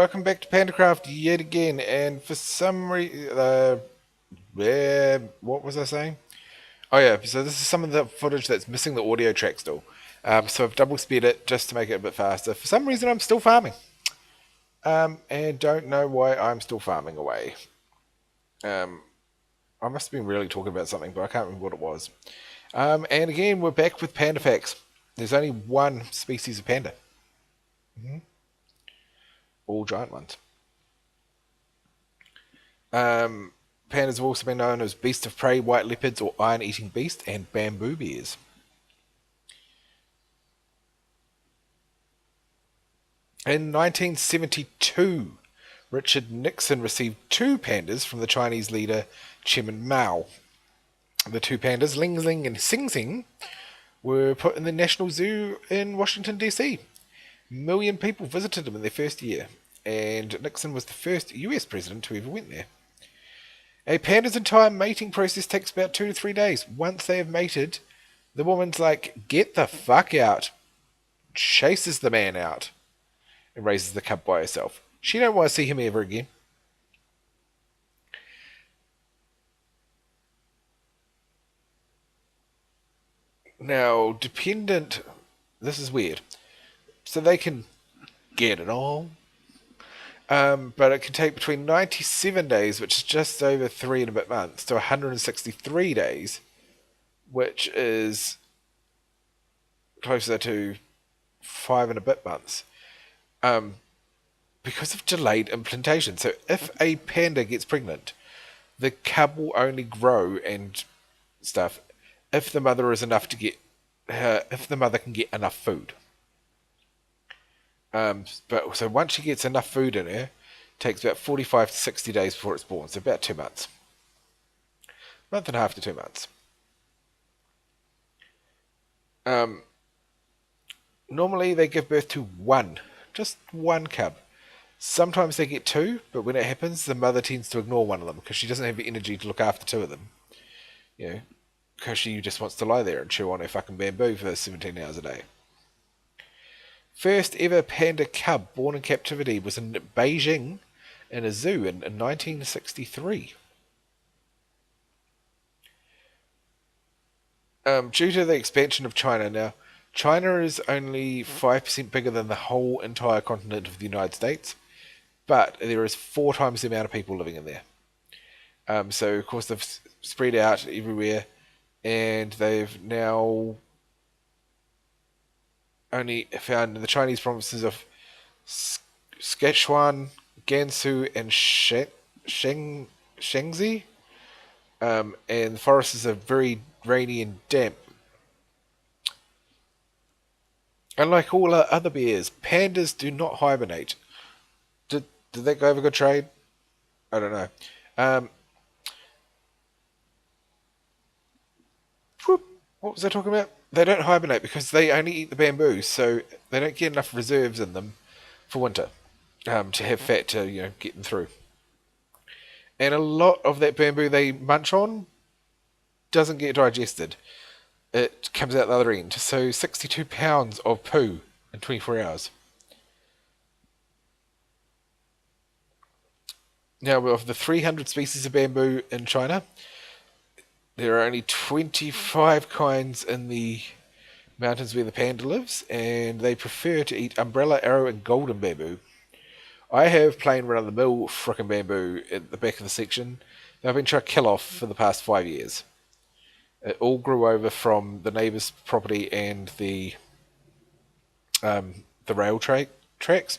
welcome back to PandaCraft yet again, and for some reason, what was I saying? Oh yeah, so this is some of the footage that's missing the audio track still. So I've double speed it just to make it a bit faster. For some reason I'm still farming. And don't know why I'm still farming away. Um, I must have been really talking about something, but I can't remember what it was. And again, we're back with panda facts. There's only one species of panda. All giant ones. Pandas have also been known as beast of prey, white leopards, or iron-eating beast, and bamboo bears. In 1972, Richard Nixon received two pandas from the Chinese leader Chairman Mao. The two pandas, Ling Ling and Sing Sing, were put in the National Zoo in Washington, D.C. A million people visited them in their first year, and Nixon was the first US president who ever went there. A panda's entire mating process takes about 2 to 3 days. Once they have mated, the woman's like, get the fuck out, chases the man out, and raises the cub by herself. She don't want to see him ever again. Now, this is weird. So they can get it all. But it can take between 97 days, which is just over 3 and a bit months, to 163 days, which is closer to 5 and a bit months, because of delayed implantation. So if a panda gets pregnant, the cub will only grow and stuff if the mother is enough to get if the mother can get enough food. But so once she gets enough food in her, it takes about 45 to 60 days before it's born, so about 2 months. Month and a half to 2 months. Normally they give birth to just one cub. Sometimes they get two, but when it happens, the mother tends to ignore one of them because she doesn't have the energy to look after two of them. Because she just wants to lie there and chew on her fucking bamboo for 17 hours a day. First ever panda cub born in captivity was in Beijing in a zoo in 1963. Due to the expansion of China now, China is only 5% bigger than the whole entire continent of the United States, but there is 4 times the amount of people living in there. So, of course, they've spread out everywhere, and they've now only found in the Chinese provinces of Sichuan, Gansu, and Shaanxi. And the forests are very rainy and damp. Unlike all other bears, pandas do not hibernate. Did that go over good trade? I don't know. What was I talking about? They don't hibernate because they only eat the bamboo, so they don't get enough reserves in them for winter to have fat to get them through. And a lot of that bamboo they munch on doesn't get digested. It comes out the other end. So 62 pounds of poo in 24 hours. Now, of the 300 species of bamboo in China, there are only 25 kinds in the mountains where the panda lives, and they prefer to eat umbrella, arrow, and golden bamboo. I have plain run-of-the-mill frickin' bamboo at the back of the section that I've been trying to kill off for the past 5 years. It all grew over from the neighbour's property and the rail tracks,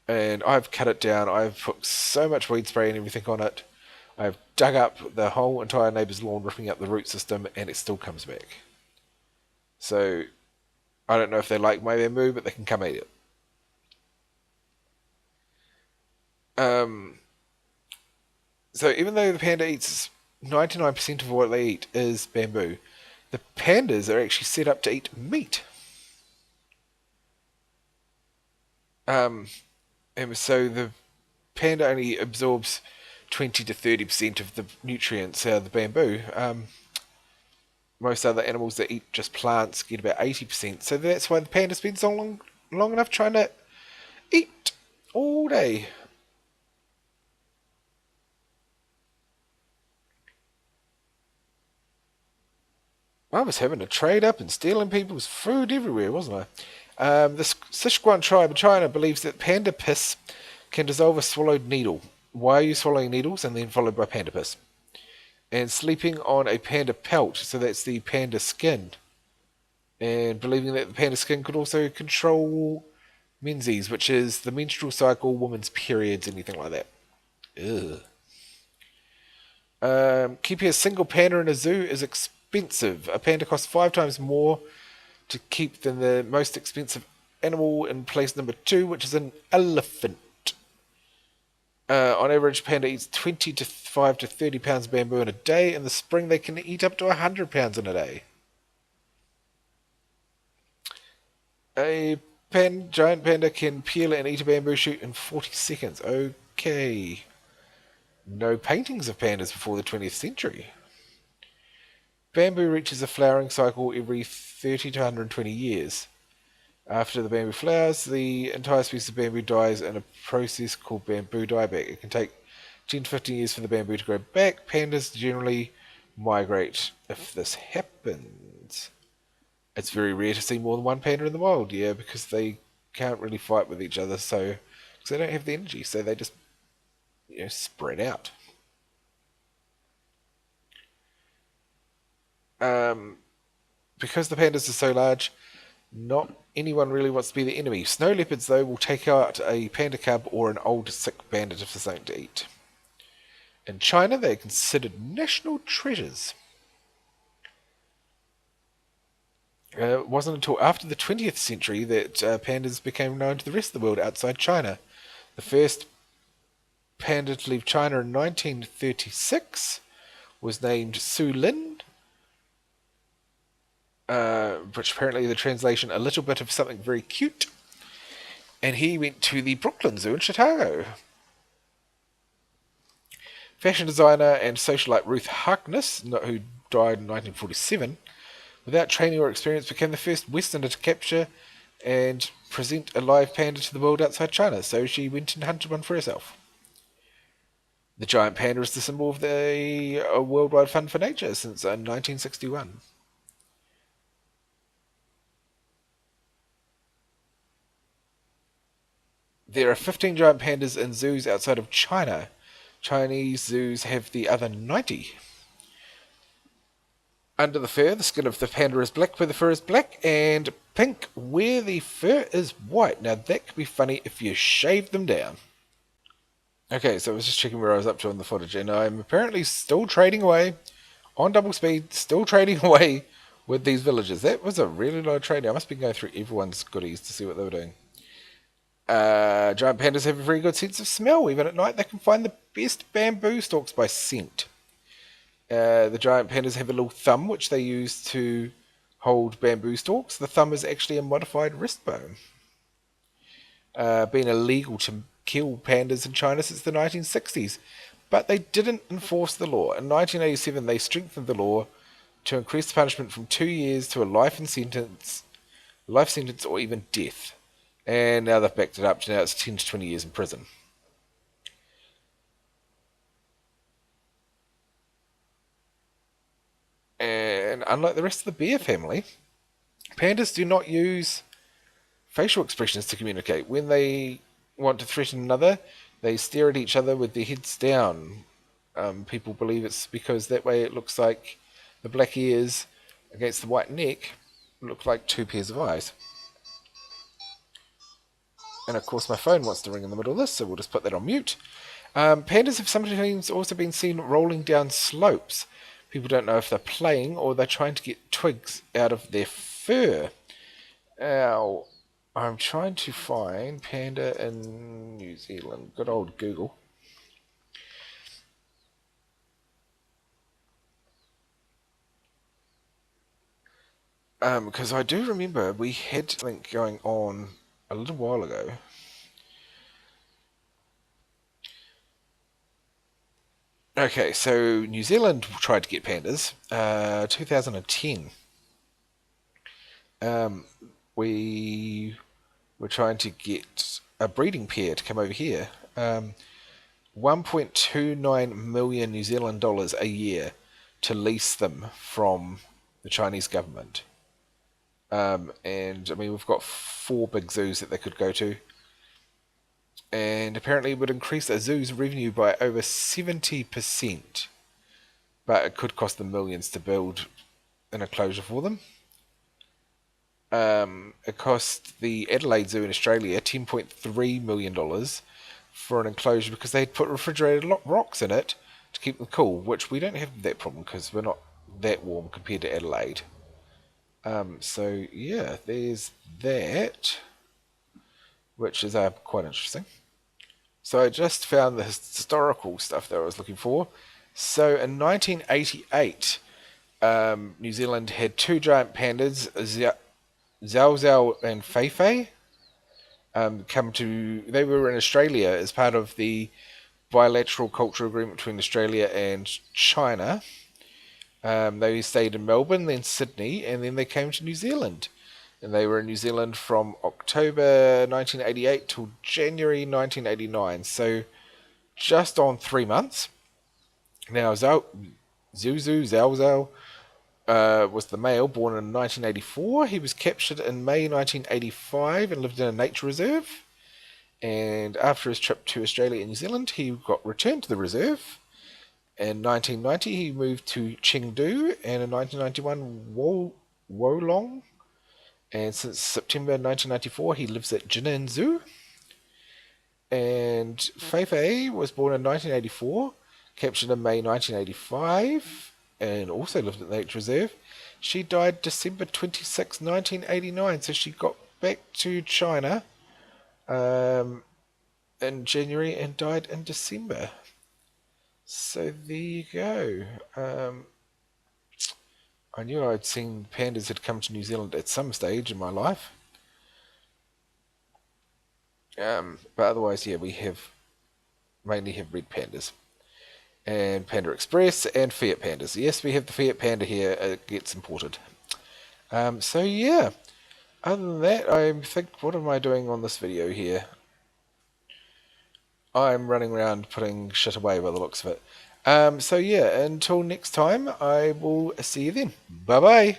and I've cut it down. I've put so much weed spray and everything on it. I've dug up the whole entire neighbour's lawn, ripping up the root system, and it still comes back. So, I don't know if they like my bamboo, but they can come eat it. So even though the panda eats 99% of what they eat is bamboo, the pandas are actually set up to eat meat. And so the panda only absorbs 20 to 30% of the nutrients out of the bamboo. Most other animals that eat just plants get about 80%. So that's why the panda spends long enough trying to eat all day. I was having to trade up and stealing people's food everywhere, wasn't I? The Sichuan tribe of China believes that panda piss can dissolve a swallowed needle. Why are you swallowing needles and then followed by panda piss? And sleeping on a panda pelt, so that's the panda skin. And believing that the panda skin could also control menses, which is the menstrual cycle, women's periods, anything like that. Ugh. Keeping a single panda in a zoo is expensive. A panda costs 5 times more to keep than the most expensive animal in place number 2, which is an elephant. On average, panda eats 25 to 30 pounds of bamboo in a day. In the spring, they can eat up to 100 pounds in a day. A giant panda can peel and eat a bamboo shoot in 40 seconds. Okay. No paintings of pandas before the 20th century. Bamboo reaches a flowering cycle every 30 to 120 years. After the bamboo flowers, the entire species of bamboo dies in a process called bamboo dieback. It can take 10 to 15 years for the bamboo to grow back. Pandas generally migrate if this happens. It's very rare to see more than one panda in the wild, yeah, because they can't really fight with each other, so because they don't have the energy, so they just spread out. Because the pandas are so large, not anyone really wants to be the enemy. Snow leopards, though, will take out a panda cub or an old sick bandit if there's something to eat. In China, they are considered national treasures. It wasn't until after the 20th century that pandas became known to the rest of the world outside China. The first panda to leave China in 1936 was named Su Lin, which apparently the translation, a little bit of something very cute. And he went to the Brooklyn Zoo in Chicago. Fashion designer and socialite Ruth Harkness, who died in 1947, without training or experience, became the first Westerner to capture and present a live panda to the world outside China, so she went and hunted one for herself. The giant panda is the symbol of the Worldwide Fund for Nature since 1961. There are 15 giant pandas in zoos outside of China. Chinese zoos have the other 90. Under the fur, the skin of the panda is black where the fur is black, and pink where the fur is white. Now that could be funny if you shave them down. Okay, so I was just checking where I was up to on the footage, and I'm apparently still trading away, on double speed, still trading away with these villagers. That was a really low trade. I must be going through everyone's goodies to see what they were doing. Giant pandas have a very good sense of smell. Even at night, they can find the best bamboo stalks by scent. The giant pandas have a little thumb which they use to hold bamboo stalks. The thumb is actually a modified wrist bone. Been illegal to kill pandas in China since the 1960s, but they didn't enforce the law. In 1987, they strengthened the law to increase the punishment from 2 years to a life sentence, or even death. And now they've backed it up to now it's 10 to 20 years in prison. And unlike the rest of the bear family, pandas do not use facial expressions to communicate. When they want to threaten another, they stare at each other with their heads down. People believe it's because that way it looks like the black ears against the white neck look like 2 pairs of eyes. And of course my phone wants to ring in the middle of this, so we'll just put that on mute. Pandas have sometimes also been seen rolling down slopes. People don't know if they're playing or they're trying to get twigs out of their fur. Now, I'm trying to find panda in New Zealand. Good old Google. Because I do remember we had something going on a little while ago. Okay, so New Zealand tried to get pandas. 2010. We were trying to get a breeding pair to come over here. 1.29 million New Zealand dollars a year to lease them from the Chinese government. And I mean, we've got 4 big zoos that they could go to. And apparently it would increase a zoo's revenue by over 70%. But it could cost them millions to build an enclosure for them. It cost the Adelaide Zoo in Australia $10.3 million for an enclosure because they'd put refrigerated rocks in it to keep them cool, which we don't have that problem because we're not that warm compared to Adelaide. So yeah, there's that, which is quite interesting. So I just found the historical stuff that I was looking for. So in 1988, New Zealand had 2 giant pandas, Zhao Zhao and Fei Fei, they were in Australia as part of the bilateral cultural agreement between Australia and China. They stayed in Melbourne, then Sydney, and then they came to New Zealand. And they were in New Zealand from October 1988 till January 1989. So just on 3 months. Now, Zhao was the male, born in 1984. He was captured in May 1985 and lived in a nature reserve. And after his trip to Australia and New Zealand, he got returned to the reserve. In 1990, he moved to Chengdu, and in 1991, Wolong. And since September 1994, he lives at Jinan Zoo. And Fei Fei was born in 1984, captured in May 1985, and also lived at the nature reserve. She died December 26, 1989, so she got back to China in January and died in December. So there you go. I knew I'd seen pandas had come to New Zealand at some stage in my life. But otherwise, yeah, we mainly have red pandas. And Panda Express and Fiat Pandas. Yes, we have the Fiat Panda here. It gets imported. So yeah, other than that, I think, what am I doing on this video here? I'm running around putting shit away by the looks of it. So yeah, until next time, I will see you then. Bye bye.